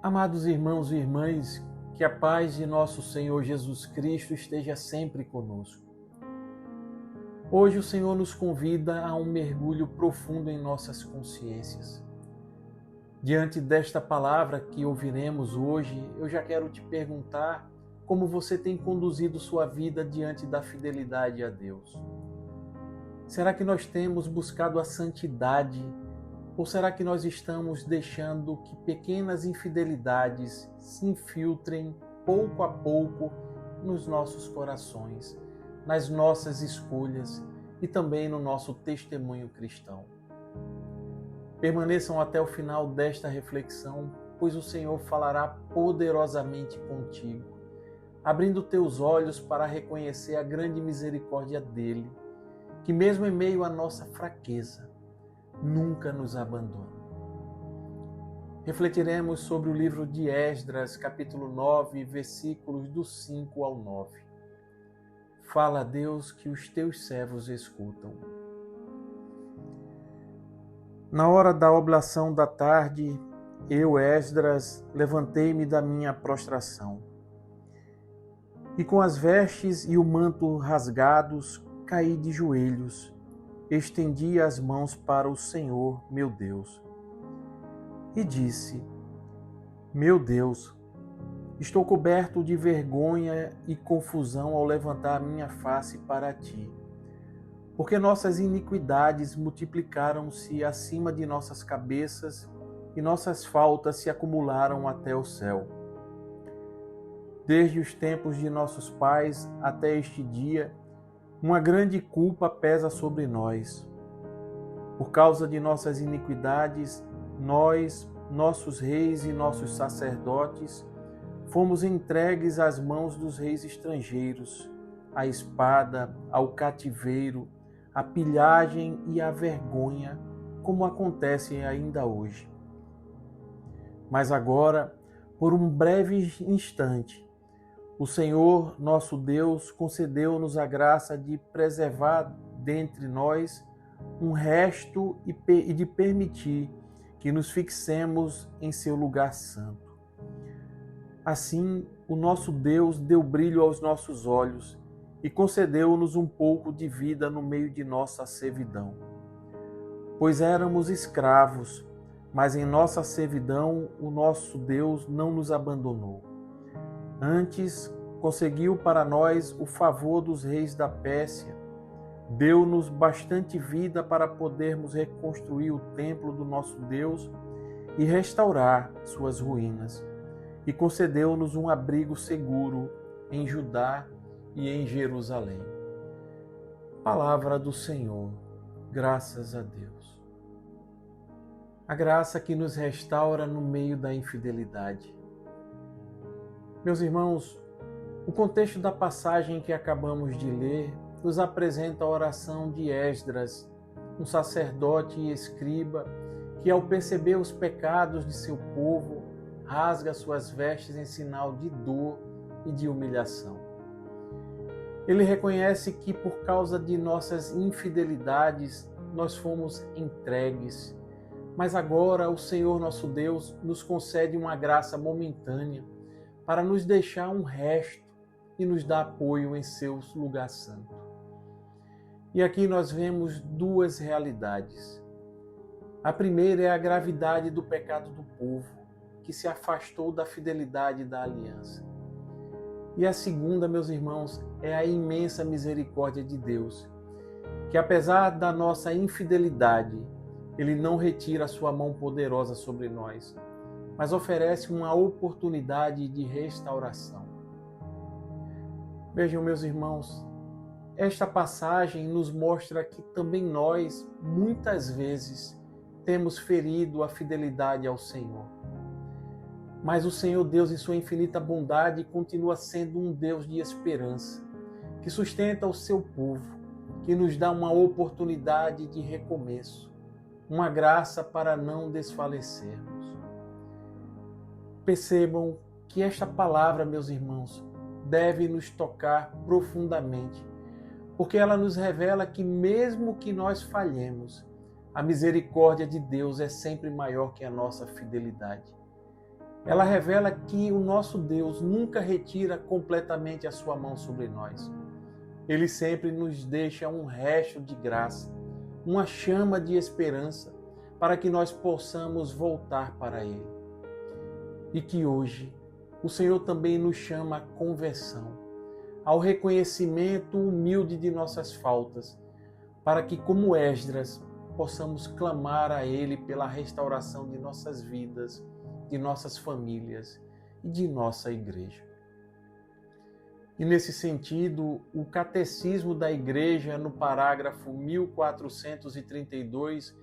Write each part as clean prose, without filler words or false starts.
Amados irmãos e irmãs, que a paz de nosso Senhor Jesus Cristo esteja sempre conosco. Hoje o Senhor nos convida a um mergulho profundo em nossas consciências. Diante desta palavra que ouviremos hoje, eu já quero te perguntar como você tem conduzido sua vida diante da fidelidade a Deus. Será que nós temos buscado a santidade? Ou será que nós estamos deixando que pequenas infidelidades se infiltrem pouco a pouco nos nossos corações, nas nossas escolhas e também no nosso testemunho cristão? Permaneçam até o final desta reflexão, pois o Senhor falará poderosamente contigo, abrindo teus olhos para reconhecer a grande misericórdia dele, que mesmo em meio à nossa fraqueza, nunca nos abandona. Refletiremos sobre o livro de Esdras, capítulo 9, versículos do 5 ao 9. Fala a Deus que os teus servos escutam. Na hora da oblação da tarde, eu, Esdras, levantei-me da minha prostração. E com as vestes e o manto rasgados, caí de joelhos, estendi as mãos para o Senhor, meu Deus, e disse: Meu Deus, estou coberto de vergonha e confusão ao levantar minha face para ti, porque nossas iniquidades multiplicaram-se acima de nossas cabeças e nossas faltas se acumularam até o céu. Desde os tempos de nossos pais até este dia, uma grande culpa pesa sobre nós. Por causa de nossas iniquidades, nós, nossos reis e nossos sacerdotes, fomos entregues às mãos dos reis estrangeiros, à espada, ao cativeiro, à pilhagem e à vergonha, como acontece ainda hoje. Mas agora, por um breve instante, o Senhor, nosso Deus, concedeu-nos a graça de preservar dentre nós um resto e de permitir que nos fixemos em seu lugar santo. Assim, o nosso Deus deu brilho aos nossos olhos e concedeu-nos um pouco de vida no meio de nossa servidão. Pois éramos escravos, mas em nossa servidão o nosso Deus não nos abandonou. Antes, conseguiu para nós o favor dos reis da Pérsia, deu-nos bastante vida para podermos reconstruir o templo do nosso Deus e restaurar suas ruínas, e concedeu-nos um abrigo seguro em Judá e em Jerusalém. Palavra do Senhor, graças a Deus. A graça que nos restaura no meio da infidelidade. Meus irmãos, o contexto da passagem que acabamos de ler nos apresenta a oração de Esdras, um sacerdote e escriba que, ao perceber os pecados de seu povo, rasga suas vestes em sinal de dor e de humilhação. Ele reconhece que, por causa de nossas infidelidades, nós fomos entregues, mas agora o Senhor nosso Deus nos concede uma graça momentânea para nos deixar um resto e nos dar apoio em seu lugar santo. E aqui nós vemos duas realidades. A primeira é a gravidade do pecado do povo, que se afastou da fidelidade da aliança. E a segunda, meus irmãos, é a imensa misericórdia de Deus, que apesar da nossa infidelidade, Ele não retira a sua mão poderosa sobre nós, mas oferece uma oportunidade de restauração. Vejam, meus irmãos, esta passagem nos mostra que também nós, muitas vezes, temos ferido a fidelidade ao Senhor. Mas o Senhor Deus, em sua infinita bondade, continua sendo um Deus de esperança, que sustenta o seu povo, que nos dá uma oportunidade de recomeço, uma graça para não desfalecermos. Percebam que esta palavra, meus irmãos, deve nos tocar profundamente, porque ela nos revela que mesmo que nós falhemos, a misericórdia de Deus é sempre maior que a nossa fidelidade. Ela revela que o nosso Deus nunca retira completamente a sua mão sobre nós. Ele sempre nos deixa um resto de graça, uma chama de esperança, para que nós possamos voltar para Ele. E que hoje o Senhor também nos chama à conversão, ao reconhecimento humilde de nossas faltas, para que, como Esdras, possamos clamar a Ele pela restauração de nossas vidas, de nossas famílias e de nossa igreja. E nesse sentido, o Catecismo da Igreja, no parágrafo 1432,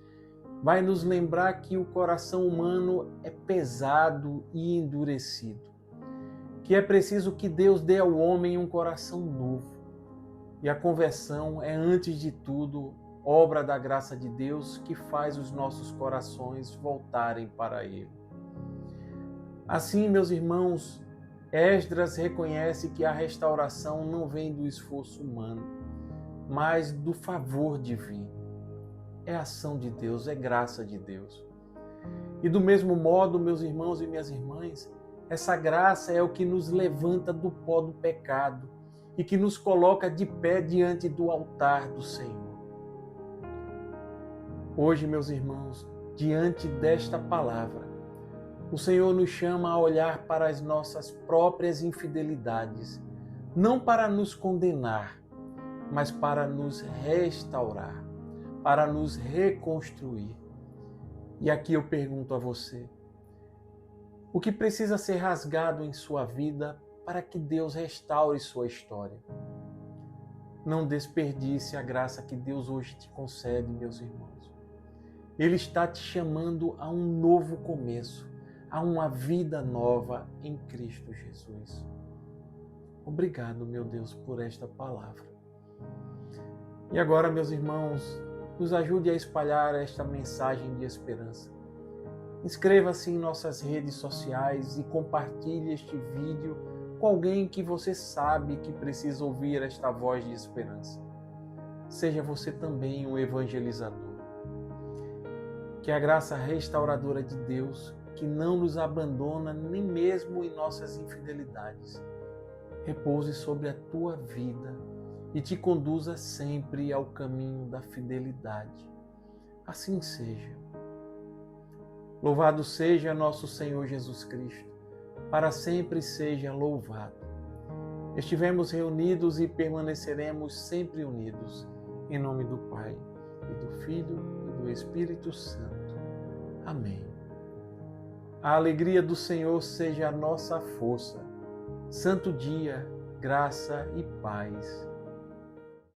vai nos lembrar que o coração humano é pesado e endurecido, que é preciso que Deus dê ao homem um coração novo. E a conversão é, antes de tudo, obra da graça de Deus que faz os nossos corações voltarem para Ele. Assim, meus irmãos, Esdras reconhece que a restauração não vem do esforço humano, mas do favor divino. É ação de Deus, é graça de Deus. E do mesmo modo, meus irmãos e minhas irmãs, essa graça é o que nos levanta do pó do pecado e que nos coloca de pé diante do altar do Senhor. Hoje, meus irmãos, diante desta palavra, o Senhor nos chama a olhar para as nossas próprias infidelidades, não para nos condenar, mas para nos restaurar, para nos reconstruir. E aqui eu pergunto a você, o que precisa ser rasgado em sua vida para que Deus restaure sua história? Não desperdice a graça que Deus hoje te concede, meus irmãos. Ele está te chamando a um novo começo, a uma vida nova em Cristo Jesus. Obrigado, meu Deus, por esta palavra. E agora, meus irmãos, nos ajude a espalhar esta mensagem de esperança. Inscreva-se em nossas redes sociais e compartilhe este vídeo com alguém que você sabe que precisa ouvir esta voz de esperança. Seja você também um evangelizador. Que a graça restauradora de Deus, que não nos abandona nem mesmo em nossas infidelidades, repouse sobre a tua vida e te conduza sempre ao caminho da fidelidade. Assim seja. Louvado seja nosso Senhor Jesus Cristo, para sempre seja louvado. Estivemos reunidos e permaneceremos sempre unidos, em nome do Pai, e do Filho e do Espírito Santo. Amém. A alegria do Senhor seja a nossa força. Santo dia, graça e paz.